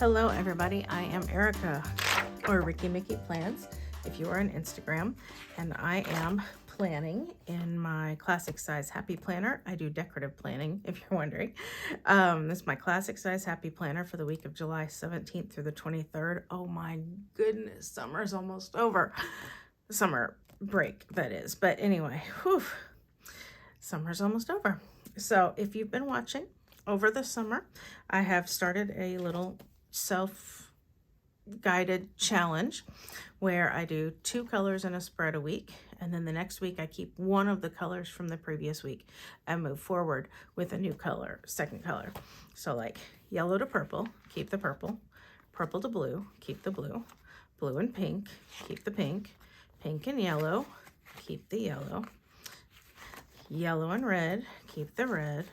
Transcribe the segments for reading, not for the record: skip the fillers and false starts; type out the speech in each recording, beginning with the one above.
Hello everybody, I am Erica, or RikkiMikkiPlans if you are on Instagram, and I am planning in my classic size happy planner. I do decorative planning if you're wondering. This is my classic size happy planner for the week of July 17th through the 23rd. Oh my goodness, summer's almost over. Summer break, that is. But anyway, whew, summer's almost over. So if you've been watching over the summer, I have started a little self-guided challenge where I do 2 colors in a spread a week, and then the next week I keep one of the colors from the previous week and move forward with a new color, second color. So like yellow to purple, keep the purple, purple to blue, keep the blue, blue and pink, keep the pink, pink and yellow, keep the yellow, yellow and red, keep the red,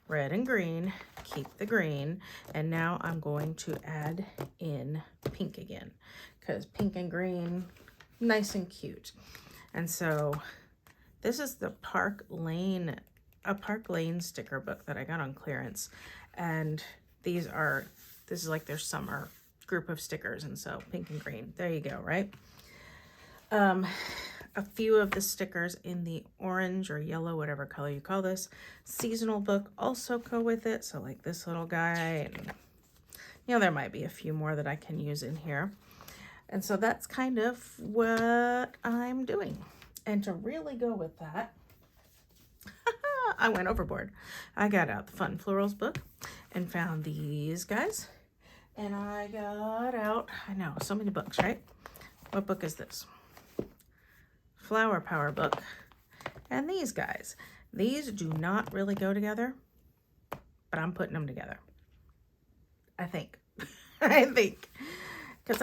red and green, keep the green, and now I'm going to add in pink again because pink and green, nice and cute. And so this is the Park Lane sticker book that I got on clearance, and this is like their summer group of stickers, and so pink and green, there you go, right? A few of the stickers in the orange or yellow, whatever color you call this, seasonal book also go with it. So like this little guy, and you know, there might be a few more that I can use in here. And so that's kind of what I'm doing. And to really go with that, I went overboard. I got out the Fun Florals book and found these guys. And I got out, I know, so many books, right? What book is this? Flower Power book. And these guys, these do not really go together, but I'm putting them together. I think. I think. Because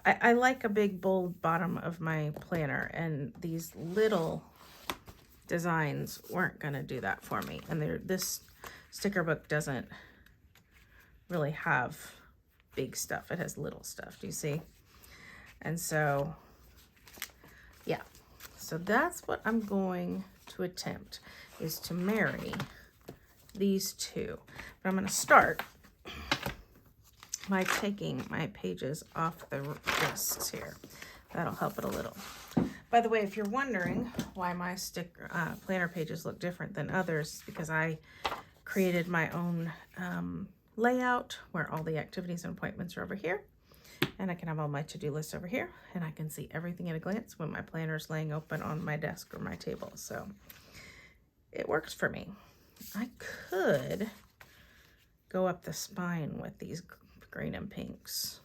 I like a big bold bottom of my planner, and these little designs weren't going to do that for me. And this sticker book doesn't really have big stuff. It has little stuff. Do you see? And so yeah, so that's what I'm going to attempt, is to marry these two. But I'm going to start by taking my pages off the discs here. That'll help it a little. By the way, if you're wondering why my planner pages look different than others, because I created my own layout where all the activities and appointments are over here. And I can have all my to-do lists over here, and I can see everything at a glance when my planner's laying open on my desk or my table. So it works for me. I could go up the spine with these green and pinks.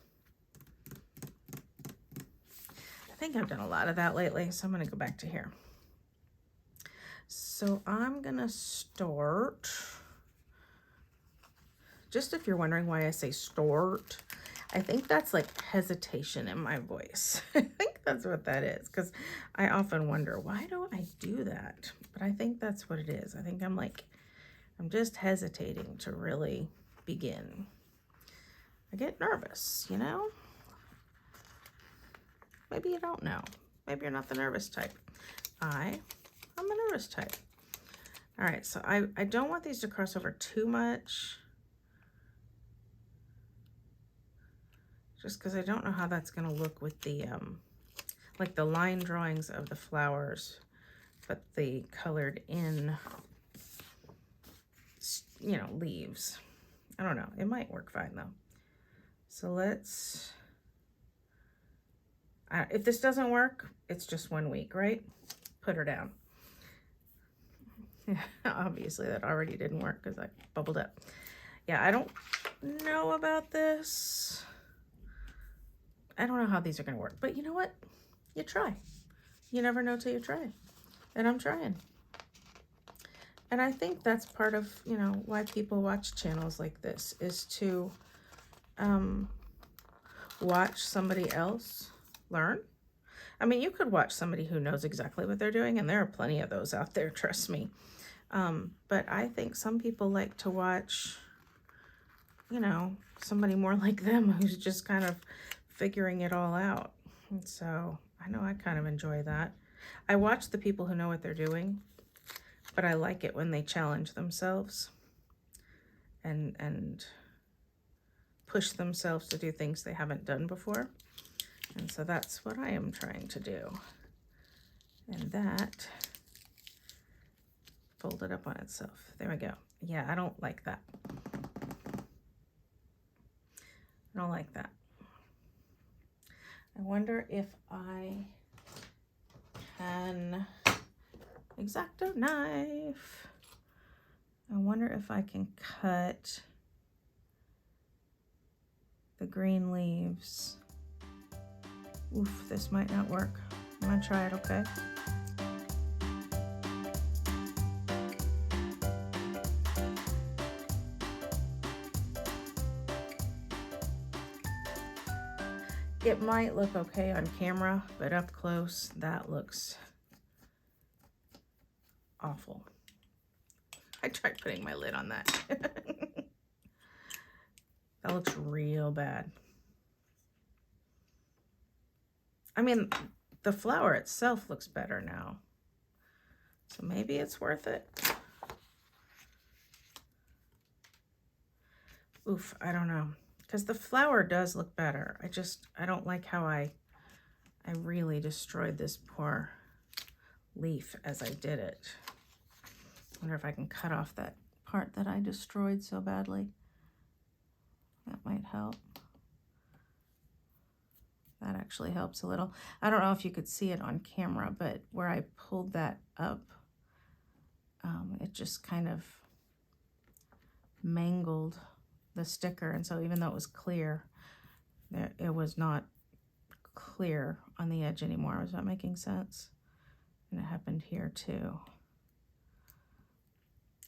I think I've done a lot of that lately, so I'm going to go back to here. So I'm going to start, just if you're wondering why I say start, I think that's like hesitation in my voice. I think that's what that is, because I often wonder, why do I do that? But I think that's what it is. I think I'm just hesitating to really begin. I get nervous, you know? Maybe you don't know. Maybe you're not the nervous type. I'm a nervous type. All right, so I don't want these to cross over too much, just because I don't know how that's going to look with the, like the line drawings of the flowers, but the colored in, you know, leaves. I don't know. It might work fine though. So let's, if this doesn't work, it's just 1 week, right? Put her down. Obviously that already didn't work because I bubbled up. Yeah, I don't know about this. I don't know how these are going to work, but you know what? You try. You never know till you try. And I'm trying. And I think that's part of, you know, why people watch channels like this, is to watch somebody else learn. I mean, you could watch somebody who knows exactly what they're doing, and there are plenty of those out there, trust me. But I think some people like to watch, you know, somebody more like them who's just kind of figuring it all out. And so I know I kind of enjoy that. I watch the people who know what they're doing, but I like it when they challenge themselves and push themselves to do things they haven't done before. And so that's what I am trying to do. And that folded up on itself. There we go. Yeah, I don't like that. I don't like that. I wonder if I can, X-Acto knife. I wonder if I can cut the green leaves. Oof, this might not work. I'm gonna try it, okay? It might look okay on camera, but up close, that looks awful. I tried putting my lid on that. That looks real bad. I mean, the flower itself looks better now. So maybe it's worth it. Oof, I don't know. Because the flower does look better. I don't like how I really destroyed this poor leaf as I did it. I wonder if I can cut off that part that I destroyed so badly. That might help. That actually helps a little. I don't know if you could see it on camera, but where I pulled that up, it just kind of mangled the sticker. And so even though it was clear, it was not clear on the edge anymore. Was that making sense? And it happened here too.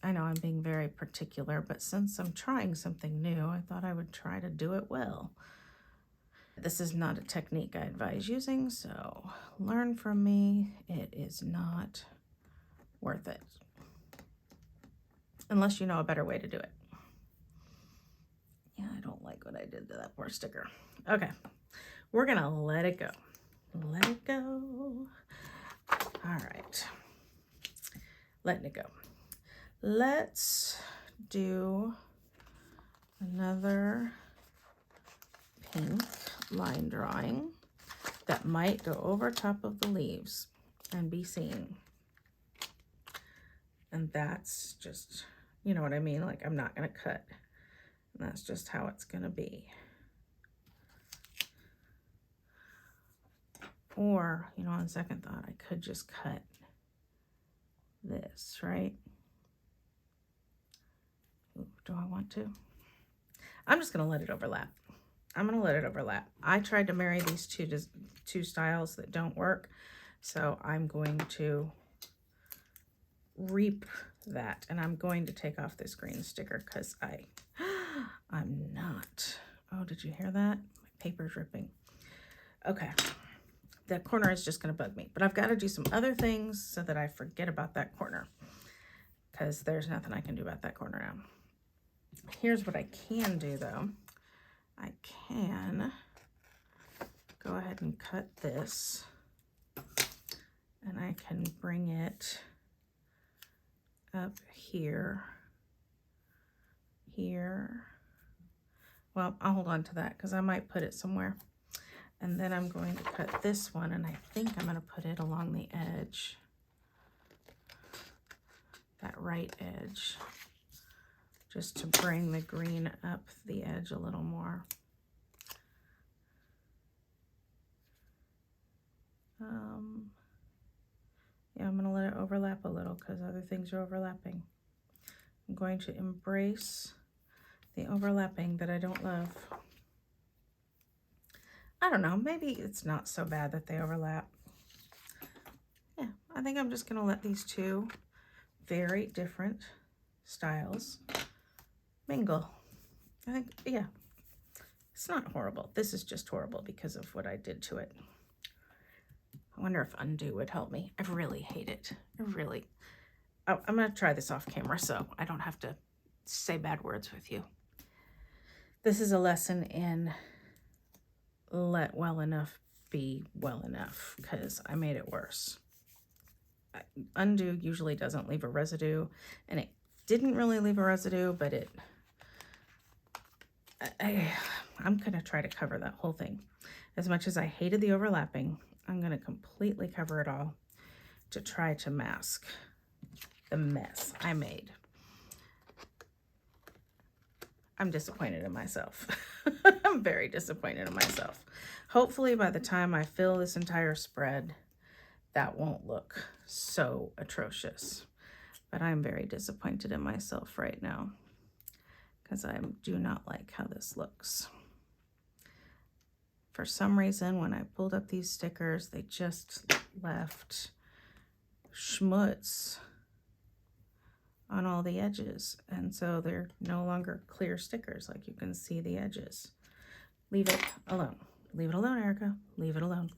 I know I'm being very particular, but since I'm trying something new, I thought I would try to do it well. This is not a technique I advise using, so learn from me. It is not worth it. Unless you know a better way to do it. Yeah, I don't like what I did to that poor sticker. Okay, we're gonna let it go. Let it go. All right, letting it go. Let's do another pink line drawing that might go over top of the leaves and be seen. And that's just, you know what I mean? Like, I'm not gonna cut. And that's just how it's gonna be. Or, you know, on second thought, I could just cut this, right? Ooh, do I want to? I'm just gonna let it overlap. I'm gonna let it overlap. I tried to marry these two styles that don't work, so I'm going to reap that, and I'm going to take off this green sticker because I'm not. Oh, did you hear that? My paper's ripping. Okay, that corner is just gonna bug me, but I've got to do some other things so that I forget about that corner, because there's nothing I can do about that corner now. Here's what I can do though. I can go ahead and cut this, and I can bring it up here. Well, I'll hold on to that because I might put it somewhere. And then I'm going to cut this one, and I think I'm going to put it along the edge, that right edge, just to bring the green up the edge a little more. Yeah, I'm going to let it overlap a little because other things are overlapping. I'm going to embrace the overlapping that I don't love. I don't know, maybe it's not so bad that they overlap. Yeah, I think I'm just going to let these two very different styles mingle. I think, yeah, it's not horrible. This is just horrible because of what I did to it. I wonder if undo would help me. I really hate it. Oh, I'm going to try this off camera so I don't have to say bad words with you. This is a lesson in let well enough be well enough, because I made it worse. Undo usually doesn't leave a residue, and it didn't really leave a residue, but it I'm going to try to cover that whole thing. As much as I hated the overlapping, I'm going to completely cover it all to try to mask the mess I made. I'm disappointed in myself. I'm very disappointed in myself. Hopefully by the time I fill this entire spread, that won't look so atrocious. But I'm very disappointed in myself right now because I do not like how this looks. For some reason, when I pulled up these stickers, they just left schmutz on all the edges, and so they're no longer clear stickers. Like, you can see the edges. Leave it alone. Leave it alone, Erica. Leave it alone.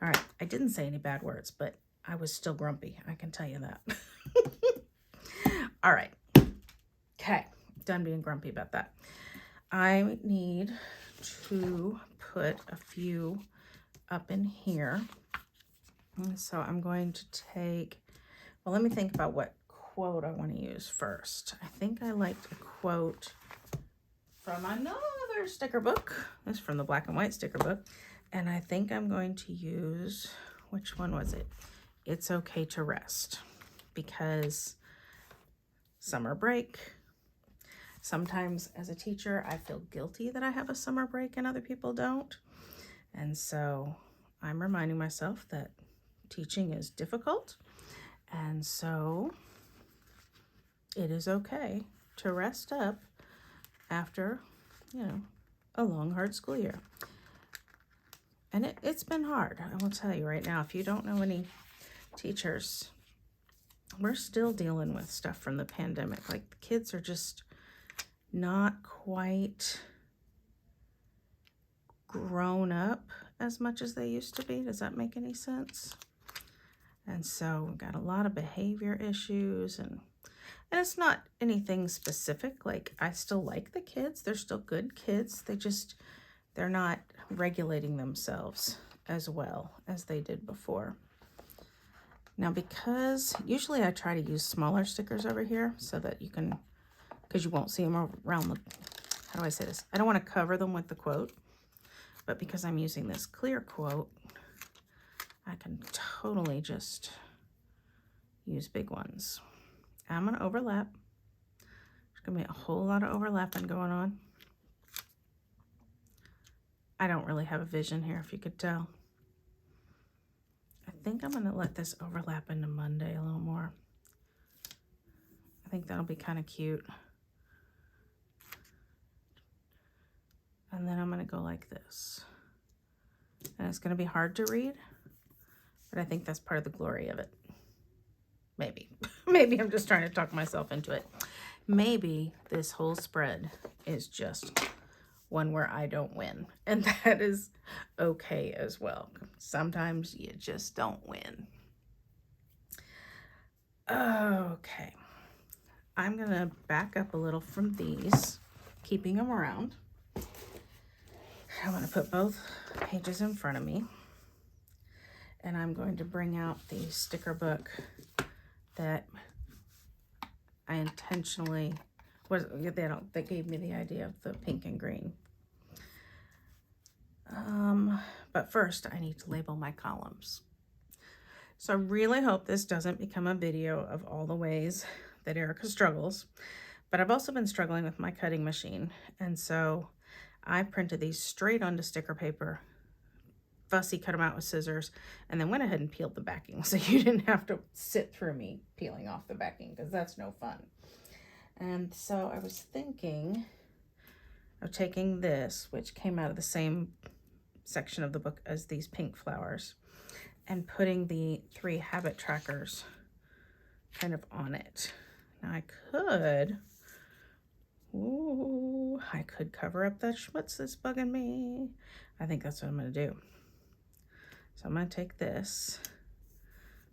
All right, I didn't say any bad words, but I was still grumpy, I can tell you that. All right, okay, done being grumpy about that. I need to put a few up in here, and so I'm going to take, well, let me think about what quote I want to use first. I think I liked a quote from another sticker book. This is from the black and white sticker book. And I think I'm going to use, which one was it? It's okay to rest, because summer break. Sometimes as a teacher, I feel guilty that I have a summer break and other people don't. And so I'm reminding myself that teaching is difficult. And so it is okay to rest up after, you know, a long, hard school year. And it's been hard. I will tell you right now, if you don't know any teachers, we're still dealing with stuff from the pandemic. Like, the kids are just not quite grown up as much as they used to be. Does that make any sense? And so we've got a lot of behavior issues, and it's not anything specific. Like, I still like the kids. They're still good kids. They're not regulating themselves as well as they did before. Now, because usually I try to use smaller stickers over here so that you can, because you won't see them around the, how do I say this? I don't want to cover them with the quote, but because I'm using this clear quote, I can totally just use big ones. I'm going to overlap. There's going to be a whole lot of overlapping going on. I don't really have a vision here, if you could tell. I think I'm going to let this overlap into Monday a little more. I think that'll be kind of cute. And then I'm going to go like this. And it's going to be hard to read, but I think that's part of the glory of it. Maybe. Maybe I'm just trying to talk myself into it. Maybe this whole spread is just one where I don't win. And that is okay as well. Sometimes you just don't win. Okay. I'm going to back up a little from these, keeping them around. I'm going to put both pages in front of me. And I'm going to bring out the sticker book that I intentionally they gave me the idea of the pink and green. But first I need to label my columns. So I really hope this doesn't become a video of all the ways that Erica struggles, but I've also been struggling with my cutting machine. And so I printed these straight onto sticker paper, fussy cut them out with scissors, and then went ahead and peeled the backing so you didn't have to sit through me peeling off the backing, because that's no fun. And so I was thinking of taking this, which came out of the same section of the book as these pink flowers, and putting the 3 habit trackers kind of on it. Now I could cover up that schmutz that's bugging me. I think that's what I'm going to do. So I'm going to take this,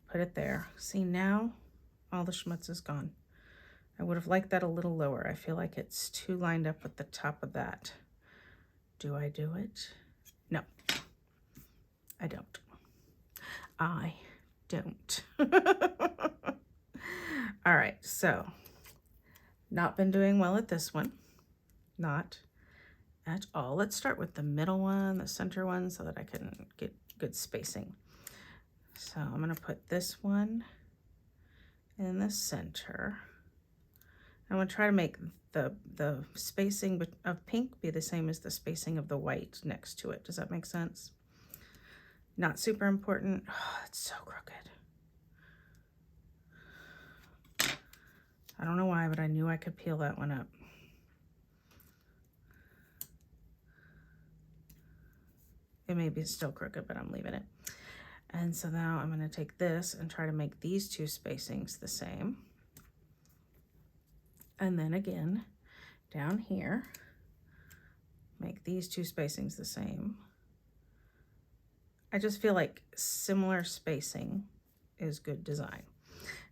put it there. See, now all the schmutz is gone. I would have liked that a little lower. I feel like it's too lined up with the top of that. Do I do it? No, I don't. I don't. All right, so not been doing well at this one. Not. at all. Let's start with the middle one, the center one, so that I can get good spacing. So I'm going to put this one in the center. I'm going to try to make the spacing of pink be the same as the spacing of the white next to it. Does that make sense? Not super important. Oh, it's so crooked. I don't know why, but I knew I could peel that one up. It may be still crooked, but I'm leaving it. And so now I'm going to take this and try to make these two spacings the same. And then again, down here, make these two spacings the same. I just feel like similar spacing is good design.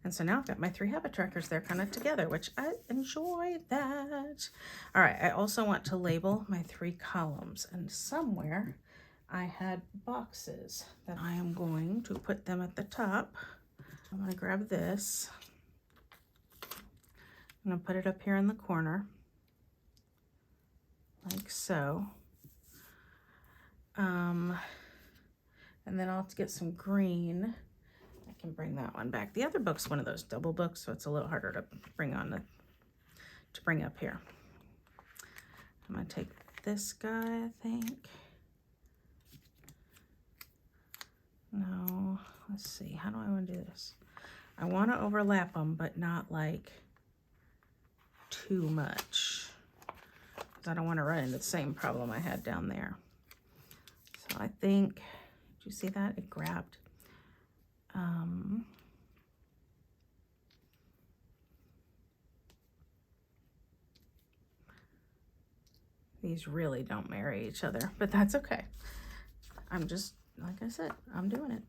And so now I've got my 3 habit trackers. They're kind of together, which I enjoy that. All right, I also want to label my 3 columns. And somewhere I had boxes that I am going to put them at the top. I'm going to grab this. I'm going to put it up here in the corner, like so. And then I'll get some green. I can bring that one back. The other book's one of those double books, so it's a little harder to bring on to bring up here. I'm going to take this guy, I think. No, let's see. How do I want to do this? I want to overlap them, but not like too much, because I don't want to run into the same problem I had down there. So I think, did you see that? It grabbed. These really don't marry each other, but that's okay. I'm just, like I said, I'm doing it.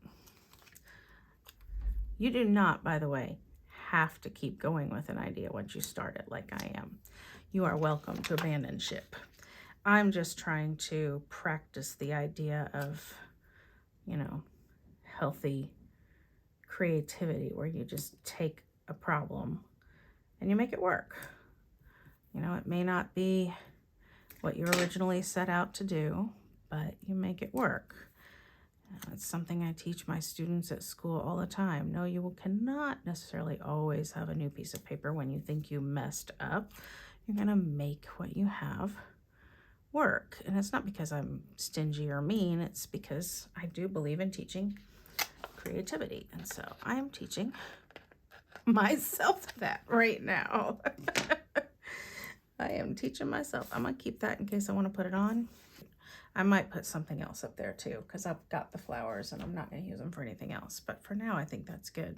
You do not, by the way, have to keep going with an idea once you start it like I am. You are welcome to abandon ship. I'm just trying to practice the idea of, you know, healthy creativity where you just take a problem and you make it work. You know, it may not be what you originally set out to do, but you make it work. It's something I teach my students at school all the time. No, you cannot necessarily always have a new piece of paper when you think you messed up. You're going to make what you have work. And it's not because I'm stingy or mean. It's because I do believe in teaching creativity. And so I am teaching myself that right now. I am teaching myself. I'm going to keep that in case I want to put it on. I might put something else up there too, because I've got the flowers and I'm not going to use them for anything else. But for now, I think that's good.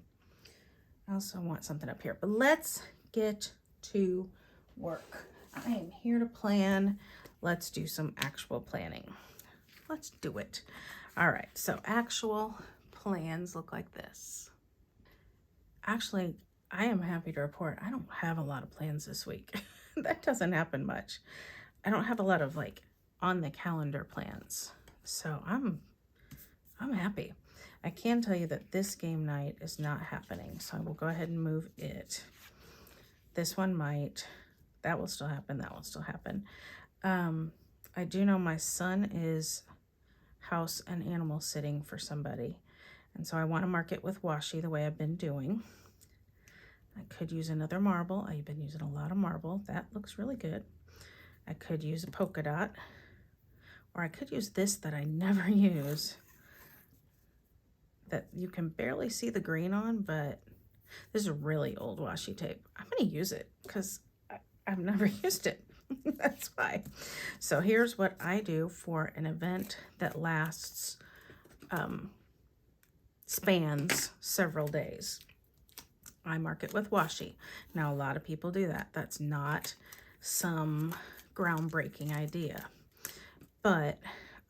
I also want something up here. But let's get to work. I am here to plan. Let's do some actual planning. Let's do it. All right, so actual plans look like this. Actually, I am happy to report I don't have a lot of plans this week. That doesn't happen much. I don't have a lot of like on the calendar plans. So I'm happy. I can tell you that this game night is not happening. So I will go ahead and move it. This one might. That will still happen. That will still happen. I do know my son is house and animal sitting for somebody. And so I want to mark it with washi the way I've been doing. I could use another marble. I've been using a lot of marble. That looks really good. I could use a polka dot. Or I could use this that I never use. That you can barely see the green on, but this is really old washi tape. I'm going to use it because I've never used it. That's why. So here's what I do for an event that lasts, spans several days. I mark it with washi. Now, a lot of people do that. That's not some groundbreaking idea. But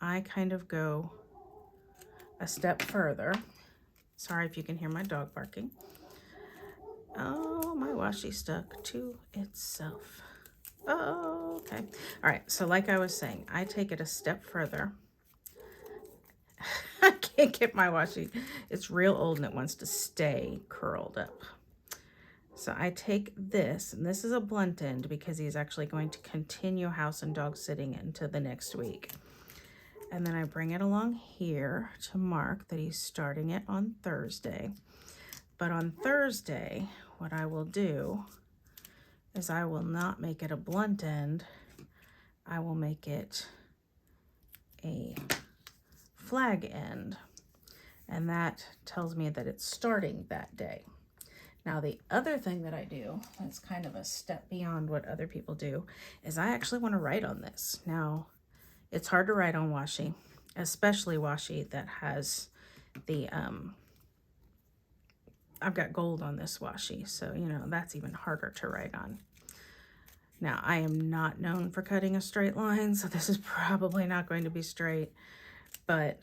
I kind of go a step further. Sorry if you can hear my dog barking. Oh, my washi stuck to itself. Oh, okay. All right, so like I was saying, I take it a step further. I can't get my washi. It's real old and it wants to stay curled up. So I take this, and this is a blunt end because he's actually going to continue house and dog sitting into the next week. And then I bring it along here to mark that he's starting it on Thursday. But on Thursday, what I will do is I will not make it a blunt end. I will make it a flag end. And that tells me that it's starting that day. Now, the other thing that I do, that's kind of a step beyond what other people do, is I actually want to write on this. Now, it's hard to write on washi, especially washi that has the, I've got gold on this washi, so, you know, that's even harder to write on. Now, I am not known for cutting a straight line, so this is probably not going to be straight, but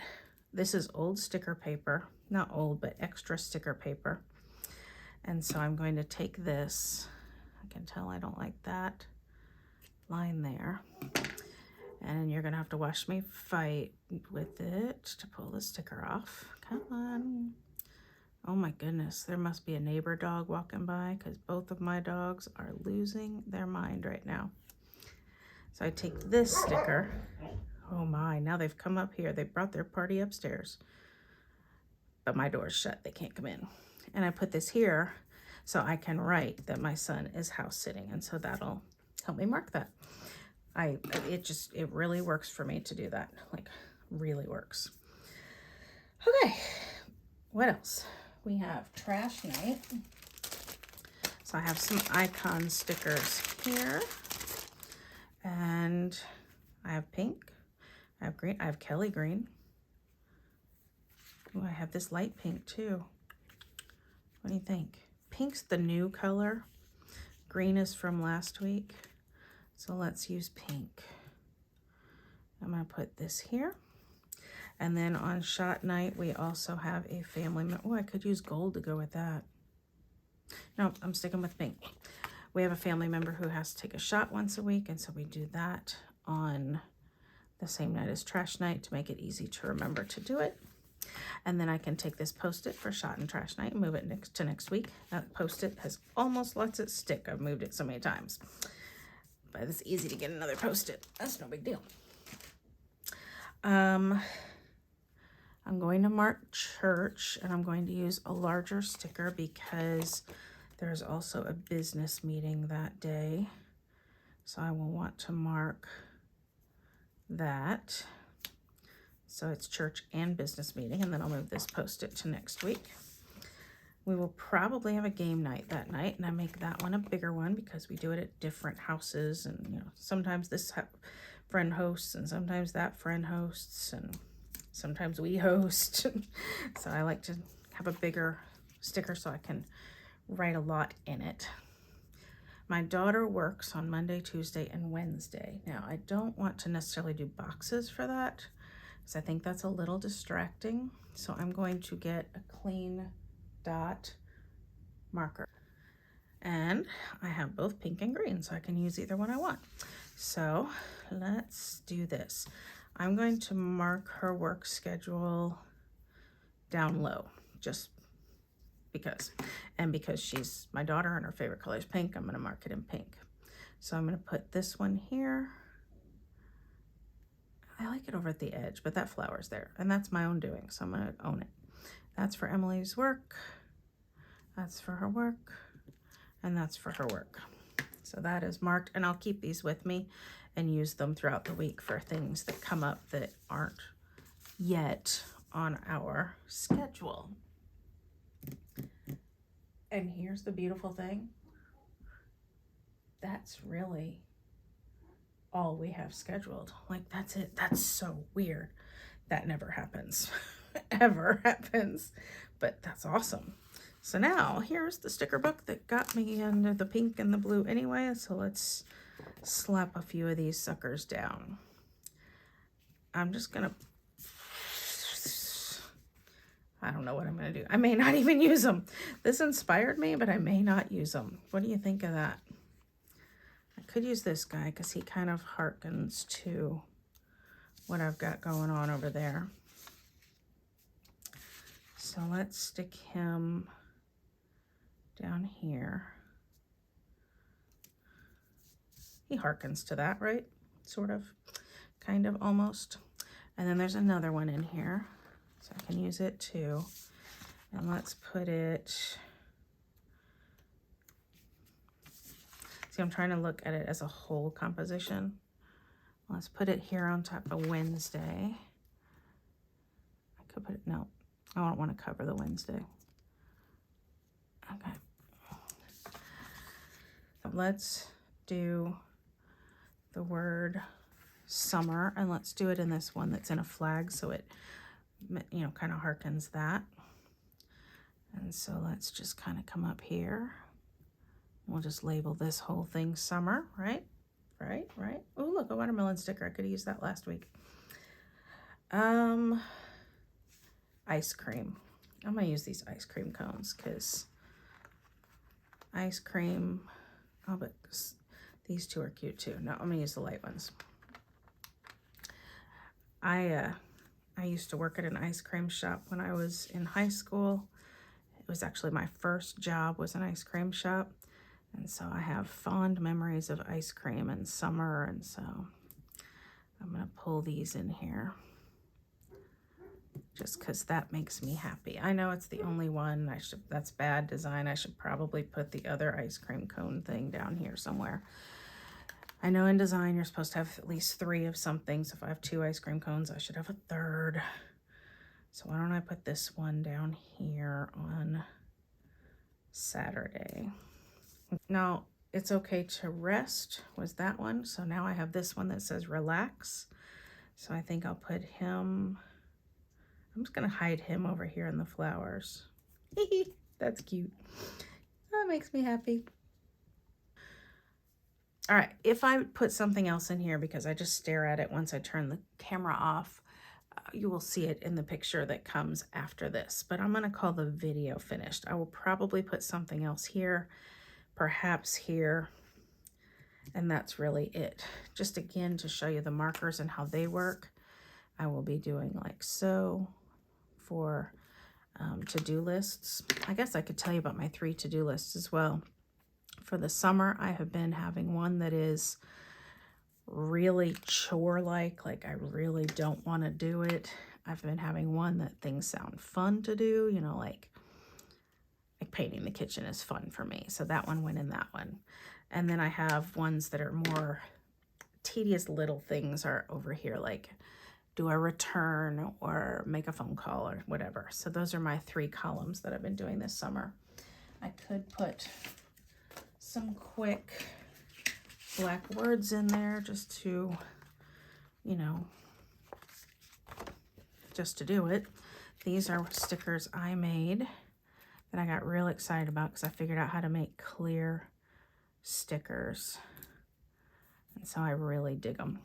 this is old sticker paper, not old, but extra sticker paper. And so I'm going to take this, I can tell I don't like that line there. And you're gonna have to watch me fight with it to pull the sticker off. Come on. Oh my goodness, there must be a neighbor dog walking by because both of my dogs are losing their mind right now. So I take this sticker. Oh my, now they've come up here. They brought their party upstairs. But my door's shut, they can't come in. And I put this here so I can write that my son is house sitting, and so that'll help me mark that. It really works for me to do that, like really works. Okay, what else? We have trash night. So I have some icon stickers here, and I have pink, I have green, I have Kelly green. Ooh, I have this light pink too. What do you think? Pink's the new color. Green is from last week. So let's use pink. I'm gonna put this here. And then on shot night, we also have a family member. Oh, I could use gold to go with that. No, I'm sticking with pink. We have a family member who has to take a shot once a week, and so we do that on the same night as trash night to make it easy to remember to do it. And then I can take this Post-it for shot and trash night and move it next week. That Post-it has almost lets it stick. I've moved it so many times. But it's easy to get another Post-it. That's no big deal. I'm going to mark church, and I'm going to use a larger sticker because there's also a business meeting that day. So I will want to mark that. So it's church and business meeting, and then I'll move this Post-it to next week. We will probably have a game night that night, and I make that one a bigger one because we do it at different houses, and you know, sometimes this friend hosts and sometimes that friend hosts, and sometimes we host. So I like to have a bigger sticker so I can write a lot in it. My daughter works on Monday, Tuesday, and Wednesday. Now, I don't want to necessarily do boxes for that, because I think that's a little distracting. So I'm going to get a clean dot marker. And I have both pink and green, so I can use either one I want. So let's do this. I'm going to mark her work schedule down low, just because. And because she's my daughter and her favorite color is pink, I'm going to mark it in pink. So I'm going to put this one here. I like it over at the edge, but that flower's there, and that's my own doing, so I'm going to own it. That's for Emily's work, that's for her work, and that's for her work. So that is marked, and I'll keep these with me and use them throughout the week for things that come up that aren't yet on our schedule. And here's the beautiful thing. That's really all we have scheduled. Like, that's it. That's so weird. That never happens. Ever happens. But that's awesome. So now here's the sticker book that got me into the pink and the blue anyway. So let's slap a few of these suckers down. I'm just gonna, I don't know what I'm gonna do. I may not even use them. This inspired me, but I may not use them. What do you think of that? I could use this guy because he kind of harkens to what I've got going on over there. So let's stick him down here. he harkens to that, right? Sort of, kind of, almost. And then there's another one in here, so I can use it too. And let's put it, see, I'm trying to look at it as a whole composition. Let's put it here on top of Wednesday. I could put it, no, I don't want to cover the Wednesday. Okay. Let's do the word summer, and let's do it in this one that's in a flag, so it, you know, kind of harkens that. And so let's just kind of come up here. We'll just label this whole thing summer, right? Right. Oh, look, a watermelon sticker. I could have used that last week. Ice cream. I'm gonna use these ice cream cones because ice cream, oh, but these two are cute too. No, I'm gonna use the light ones. I used to work at an ice cream shop when I was in high school. It was actually my first job, was an ice cream shop. And so I have fond memories of ice cream and summer, and so I'm gonna pull these in here just because that makes me happy. I know it's the only one. That's bad design. I should probably put the other ice cream cone thing down here somewhere. I know in design you're supposed to have at least 3 of something, so if I have 2 ice cream cones, I should have a 3rd. So why don't I put this one down here on Saturday? Now, it's okay to rest was that one. So now I have this one that says relax. So I think I'll put him, I'm just gonna hide him over here in the flowers. That's cute. That makes me happy. All right, if I put something else in here because I just stare at it once I turn the camera off, you will see it in the picture that comes after this, but I'm gonna call the video finished. I will probably put something else here, perhaps here, and that's really it. Just again, to show you the markers and how they work, I will be doing like so for to-do lists. I guess I could tell you about my 3 to-do lists as well. For the summer, I have been having one that is really chore-like I really don't want to do it. I've been having one that things sound fun to do, you know, like painting the kitchen is fun for me. So that one went in that one. And then I have ones that are more tedious little things are over here, like do a return or make a phone call or whatever. So those are my 3 columns that I've been doing this summer. I could put some quick black words in there just to, you know, just to do it. These are stickers I made that I got real excited about because I figured out how to make clear stickers. And so I really dig them.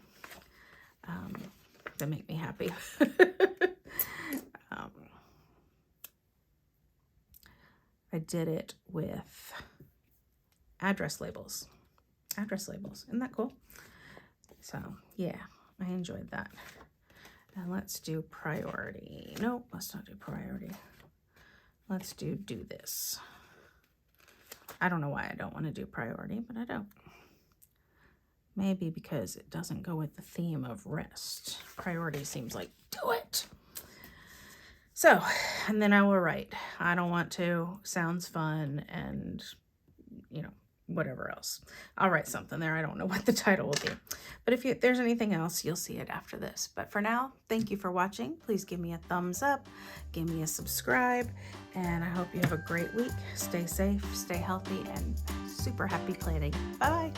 They make me happy. I did it with address labels. Isn't that cool? So yeah, I enjoyed that. And let's do priority. Nope, let's not do priority. Let's do this. I don't know why I don't want to do priority, but I don't. Maybe because it doesn't go with the theme of rest. Priority seems like, do it. So, and then I will write, I don't want to, sounds fun, and, you know, whatever else. I'll write something there. I don't know what the title will be. But if there's anything else, you'll see it after this. But for now, thank you for watching. Please give me a thumbs up, give me a subscribe, and I hope you have a great week. Stay safe, stay healthy, and super happy planning. Bye.